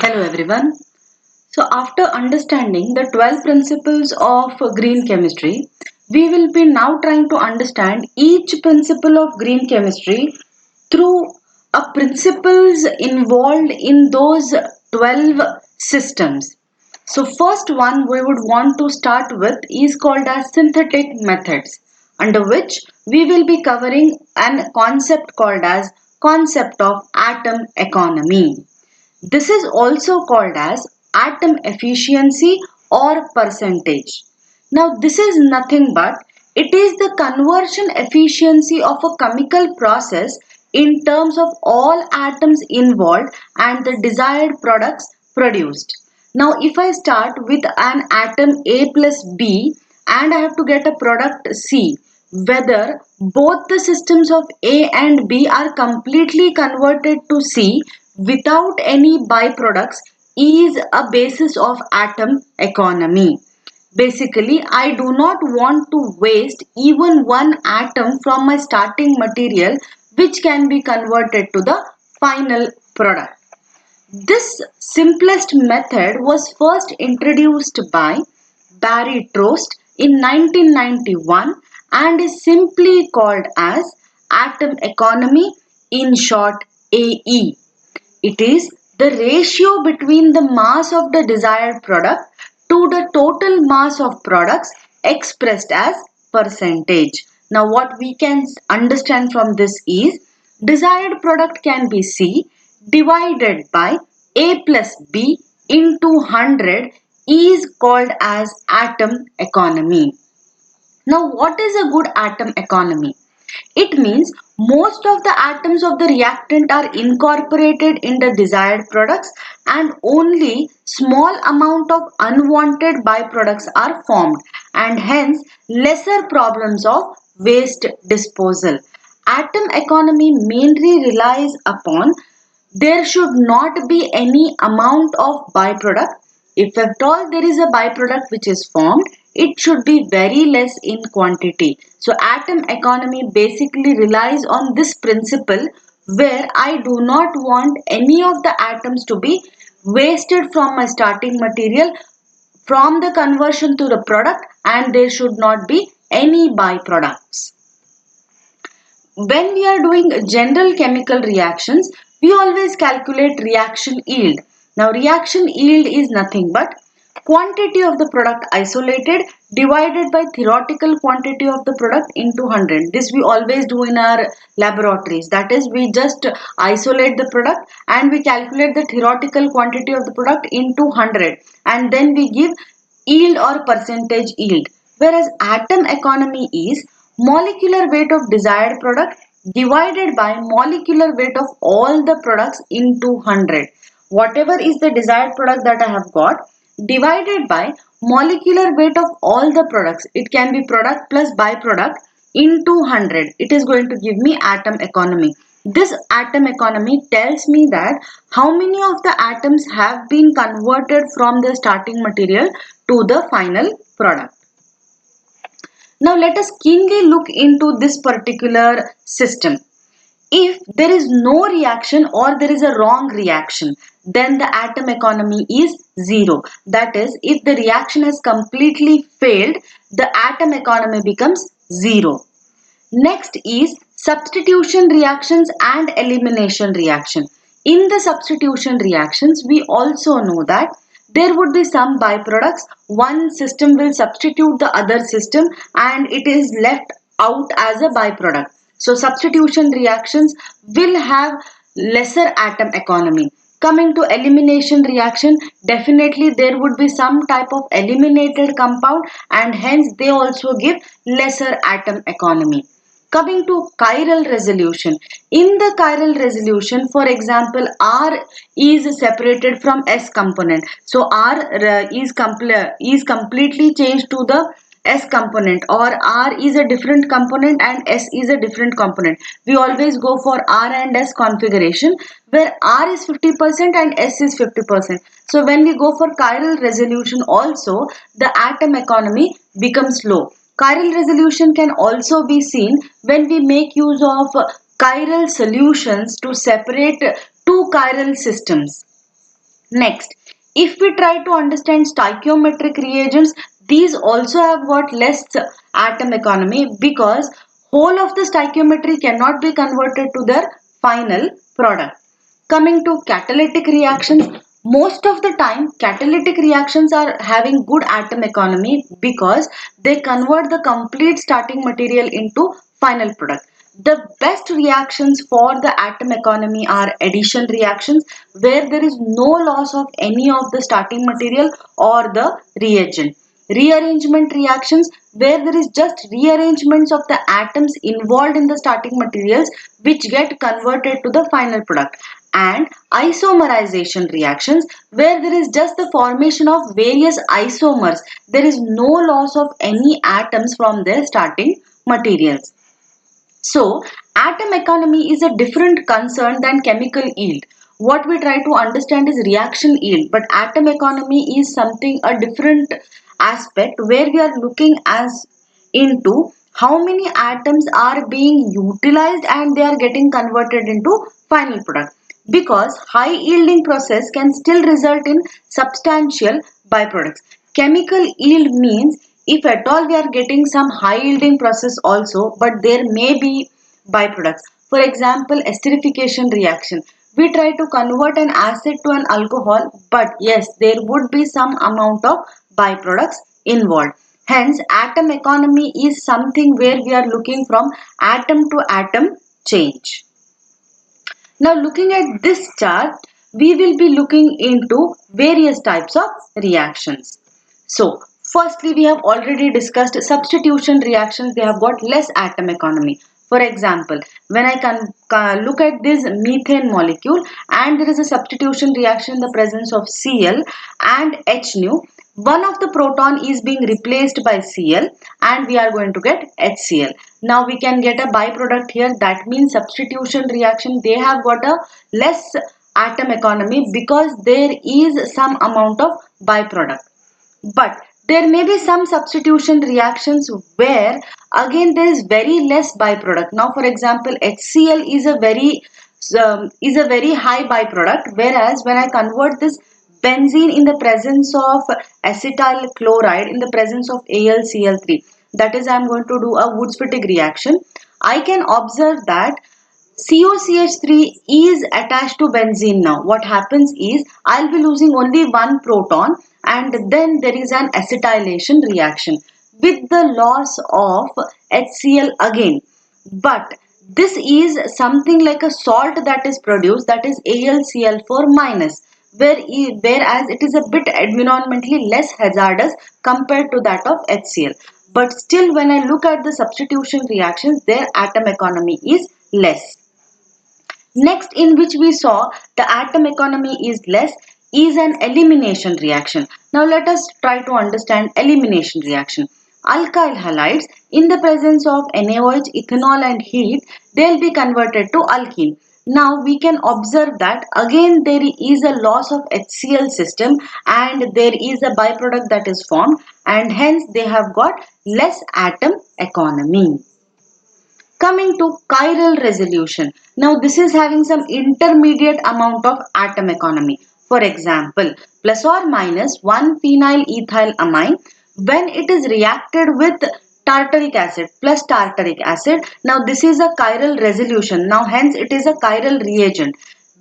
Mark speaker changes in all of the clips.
Speaker 1: Hello everyone. So after understanding the 12 principles of green chemistry, we will be now trying to understand each principle of green chemistry through a principles involved in those 12 systems. So first one we would want to start with is called as synthetic methods, under which we will be covering an concept called as concept of atom economy. This is also called as atom efficiency or percentage. Now this is nothing but it is the conversion efficiency of a chemical process in terms of all atoms involved and the desired products produced. Now if I start with an atom A plus B and I have to get a product C, whether both the systems of A and B are completely converted to C without any byproducts is a basis of atom economy. Basically, I do not want to waste even one atom from my starting material which can be converted to the final product. This simplest method was first introduced by Barry Trost in 1991 and is simply called as atom economy, in short AE. It is the ratio between the mass of the desired product to the total mass of products expressed as percentage. Now what we can understand from this is desired product can be C divided by A plus B into 100 is called as atom economy. Now, what is a good atom economy? It means most of the atoms of the reactant are incorporated in the desired products and only small amount of unwanted byproducts are formed and hence lesser problems of waste disposal. Atom economy mainly relies upon there should not be any amount of byproduct. If at all there is a byproduct which is formed, it should be very less in quantity. So atom economy basically relies on this principle where I do not want any of the atoms to be wasted from my starting material from the conversion to the product, and there should not be any byproducts. When we are doing general chemical reactions, we always calculate reaction yield. Now reaction yield is nothing but quantity of the product isolated divided by theoretical quantity of the product into 100. This we always do in our laboratories. That is, we just isolate the product and we calculate the theoretical quantity of the product into 100 and then we give yield or percentage yield. Whereas atom economy is molecular weight of desired product divided by molecular weight of all the products into 100. Whatever is the desired product that I have got divided by molecular weight of all the products. It can be product plus byproduct into 100. It is going to give me atom economy. This atom economy tells me that how many of the atoms have been converted from the starting material to the final product. Now let us keenly look into this particular system. If there is no reaction or there is a wrong reaction, then the atom economy is zero. That is, if the reaction has completely failed, the atom economy becomes zero. Next is substitution reactions and elimination reaction. In the substitution reactions, we also know that there would be some byproducts. One system will substitute the other system and it is left out as a byproduct. So substitution reactions will have lesser atom economy. Coming to elimination reaction, definitely there would be some type of eliminated compound and hence they also give lesser atom economy. Coming to chiral resolution. In the chiral resolution, for example, R is separated from S component. So R is completely changed to the S component, or R is a different component and S is a different component. We always go for R and S configuration where R is 50% and S is 50%. So when we go for chiral resolution also, the atom economy becomes low. Chiral resolution can also be seen when we make use of chiral solutions to separate two chiral systems. Next, if we try to understand stoichiometric reagents, these also have got less atom economy because whole of the stoichiometry cannot be converted to their final product. Coming to catalytic reactions, most of the time catalytic reactions are having good atom economy because they convert the complete starting material into final product. The best reactions for the atom economy are addition reactions where there is no loss of any of the starting material or the reagent. Rearrangement reactions where there is just rearrangements of the atoms involved in the starting materials which get converted to the final product, and isomerization reactions where there is just the formation of various isomers. There is no loss of any atoms from their starting materials. So, atom economy is a different concern than chemical yield. What we try to understand is reaction yield, but atom economy is something a different aspect where we are looking as into how many atoms are being utilized and they are getting converted into final product. Because high yielding process can still result in substantial byproducts. Chemical yield means if at all we are getting some high yielding process also, but there may be byproducts. For example, esterification reaction. We try to convert an acid to an alcohol, but yes, there would be some amount of byproducts involved. Hence, atom economy is something where we are looking from atom to atom change. Now, looking at this chart, we will be looking into various types of reactions. So, firstly, we have already discussed substitution reactions. They have got less atom economy. For example, when I can look at this methane molecule and there is a substitution reaction in the presence of Cl and H nu, one of the proton is being replaced by Cl and we are going to get HCl. Now we can get a byproduct here, that means substitution reaction, they have got a less atom economy because there is some amount of byproduct. But there may be some substitution reactions where again there is very less byproduct. Now for example, HCl is a very high byproduct, whereas when I convert this benzene in the presence of acetyl chloride in the presence of AlCl3, that is I am going to do a Wurtzweitig reaction, I can observe that COCH3 is attached to benzene now. What happens is I'll be losing only one proton and then there is an acetylation reaction with the loss of HCl again. But this is something like a salt that is produced, that is AlCl4 minus, whereas it is a bit environmentally less hazardous compared to that of HCl. But still when I look at the substitution reactions, their atom economy is less. Next, in which we saw the atom economy is less, is an elimination reaction. Now let us try to understand elimination reaction. Alkyl halides in the presence of NaOH, ethanol and heat, they will be converted to alkene. Now we can observe that again there is a loss of HCl system and there is a byproduct that is formed and hence they have got less atom economy. Coming to chiral resolution. Now this is having some intermediate amount of atom economy. For example, plus or minus 1 phenyl ethyl amine when it is reacted with tartaric acid plus tartaric acid. Now this is a chiral resolution. Now hence it is a chiral reagent.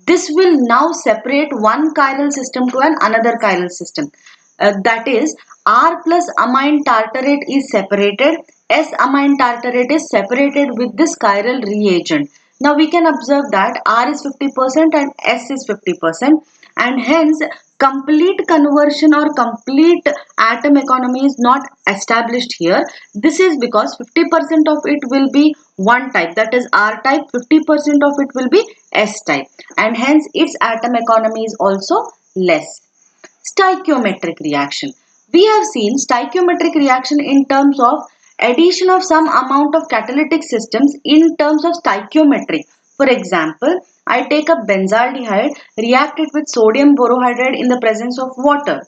Speaker 1: This will now separate one chiral system to another chiral system. That is R plus amine tartarate is separated, S amine tartarate is separated with this chiral reagent. Now we can observe that R is 50% and S is 50% and hence complete conversion or complete atom economy is not established here. This is because 50% of it will be one type, that is R type, 50% of it will be S type and hence its atom economy is also less. Stoichiometric reaction. We have seen stoichiometric reaction in terms of addition of some amount of catalytic systems in terms of stoichiometric. For example, I take a benzaldehyde, react it with sodium borohydride in the presence of water.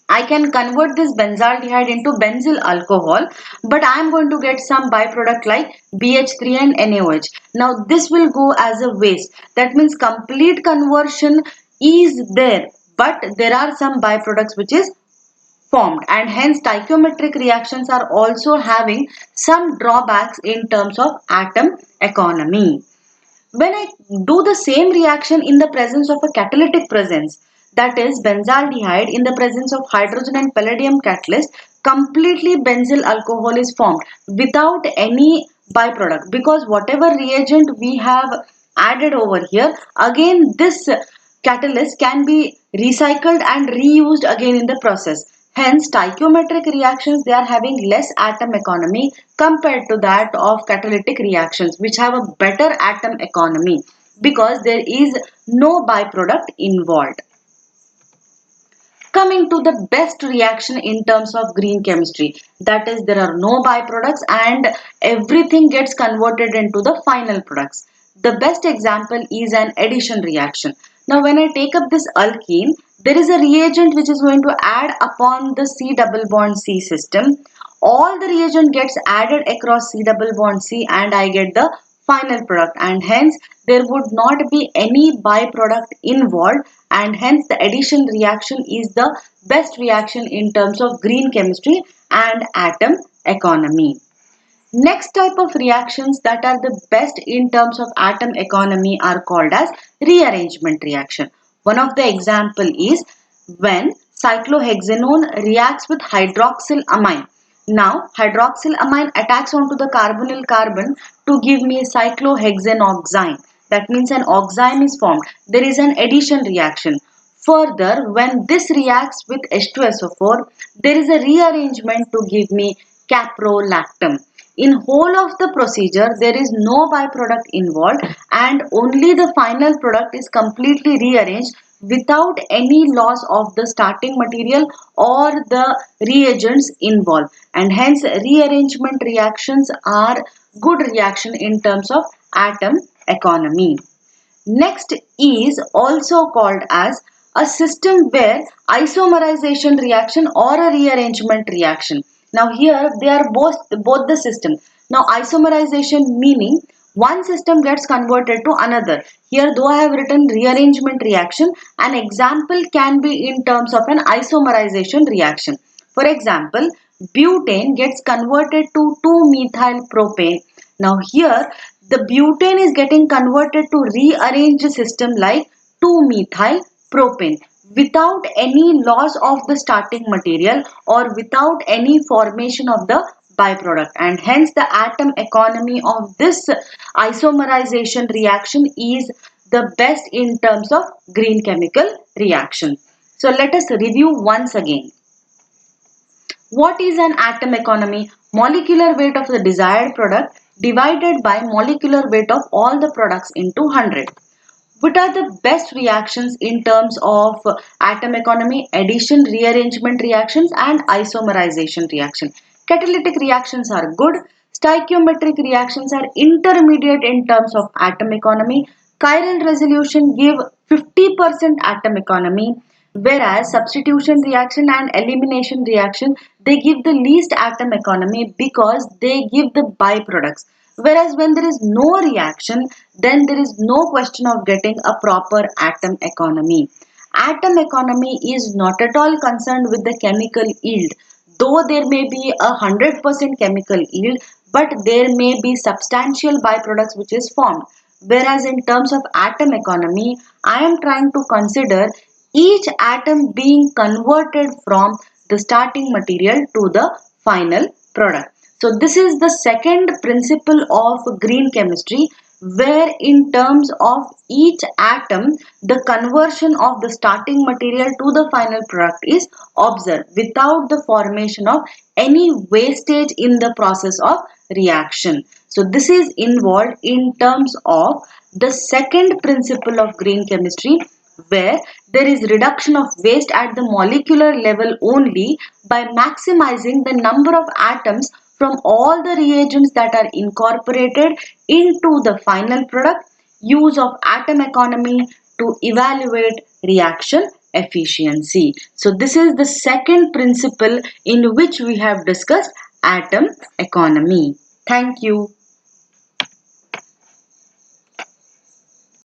Speaker 1: I can convert this benzaldehyde into benzyl alcohol, but I am going to get some byproduct like BH3 and NaOH. Now this will go as a waste. That means complete conversion is there, but there are some byproducts which is formed, and hence stoichiometric reactions are also having some drawbacks in terms of atom economy. When I do the same reaction in the presence of a catalytic presence, that is benzaldehyde in the presence of hydrogen and palladium catalyst, completely benzyl alcohol is formed without any byproduct, because whatever reagent we have added over here, again this catalyst can be recycled and reused again in the process. Hence, stoichiometric reactions, they are having less atom economy compared to that of catalytic reactions, which have a better atom economy because there is no byproduct involved. Coming to the best reaction in terms of green chemistry, that is, there are no byproducts and everything gets converted into the final products. The best example is an addition reaction. Now when I take up this alkene, there is a reagent which is going to add upon the C double bond C system. All the reagent gets added across C double bond C and I get the final product, and hence there would not be any byproduct involved, and hence the addition reaction is the best reaction in terms of green chemistry and atom economy. Next type of reactions that are the best in terms of atom economy are called as rearrangement reaction. One of the example is when cyclohexanone reacts with hydroxylamine. Now hydroxylamine attacks onto the carbonyl carbon to give me cyclohexanoxime. That means an oxime is formed. There is an addition reaction. Further, when this reacts with H2SO4, there is a rearrangement to give me caprolactam. In whole of the procedure, there is no byproduct involved and only the final product is completely rearranged without any loss of the starting material or the reagents involved, and hence rearrangement reactions are good reaction in terms of atom economy. Next is also called as a system where isomerization reaction or a rearrangement reaction. Now here they are both the system. Now isomerization meaning one system gets converted to another. Here though I have written rearrangement reaction, an example can be in terms of an isomerization reaction. For example, butane gets converted to 2-methyl propane. Now here the butane is getting converted to rearranged system like 2-methyl propane without any loss of the starting material or without any formation of the byproduct, and hence the atom economy of this isomerization reaction is the best in terms of green chemical reaction. So let us review once again. What is an atom economy? Molecular weight of the desired product divided by molecular weight of all the products into 100. What are the best reactions in terms of atom economy? Addition, rearrangement reactions and isomerization reaction. Catalytic reactions are good. Stoichiometric reactions are intermediate in terms of atom economy. Chiral resolution give 50% atom economy, whereas substitution reaction and elimination reaction, they give the least atom economy because they give the byproducts. Whereas when there is no reaction, then there is no question of getting a proper atom economy. Atom economy is not at all concerned with the chemical yield. Though there may be 100% chemical yield, but there may be substantial byproducts which is formed. Whereas in terms of atom economy, I am trying to consider each atom being converted from the starting material to the final product. So this is the second principle of green chemistry, where in terms of each atom, the conversion of the starting material to the final product is observed without the formation of any wastage in the process of reaction. So this is involved in terms of the second principle of green chemistry, where there is reduction of waste at the molecular level only by maximizing the number of atoms from all the reagents that are incorporated into the final product. Use of atom economy to evaluate reaction efficiency. So this is the second principle in which we have discussed atom economy. Thank you.